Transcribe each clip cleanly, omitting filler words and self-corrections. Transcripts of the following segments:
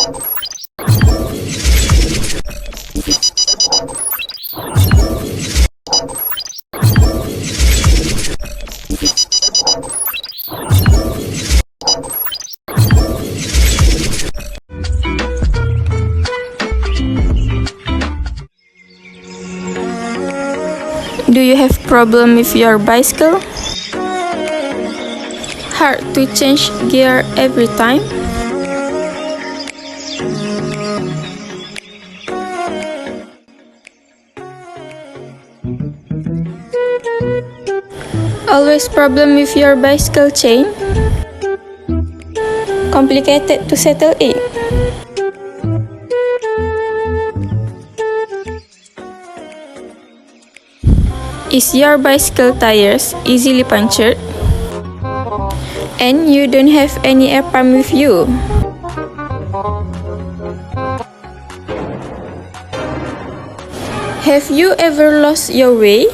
Do you have problem with your bicycle? Hard to change gear every time? Always problem with your bicycle chain? Complicated to settle it? Is your bicycle tires easily punctured? And you don't have any air pump with you? Have you ever lost your way?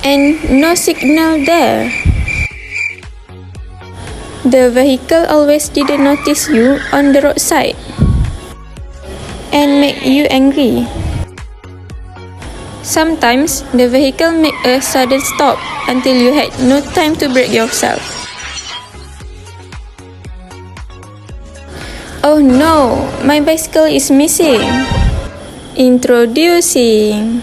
And no signal there? The vehicle always didn't notice you on the roadside and make you angry. Sometimes the vehicle make a sudden stop until you had no time to brake yourself. Oh no, my bicycle is missing. Introducing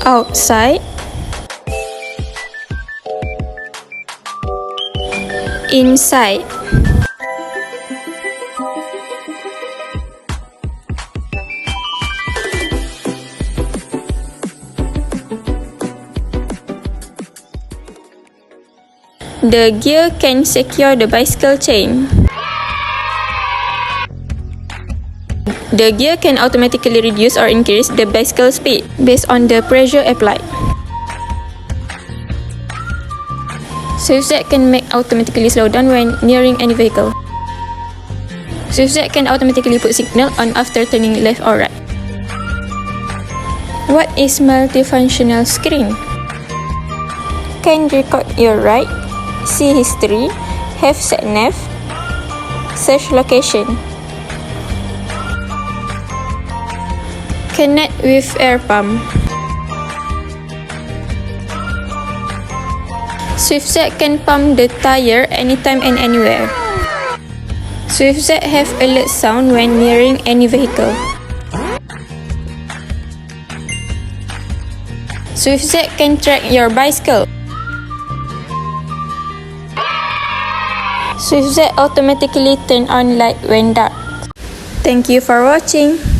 outside, inside. The gear can secure the bicycle chain. The gear can automatically reduce or increase the bicycle speed based on the pressure applied. SwiftZ can make automatically slow down when nearing any vehicle. SwiftZ can automatically put signal on after turning left or right. What is multifunctional screen? Can record your ride, see history, have sat-nav, search location. Connect with air pump. SwiftZ can pump the tire anytime and anywhere. SwiftZ have alert sound when nearing any vehicle. SwiftZ can track your bicycle. SwiftZ automatically turn on light when dark. Thank you for watching.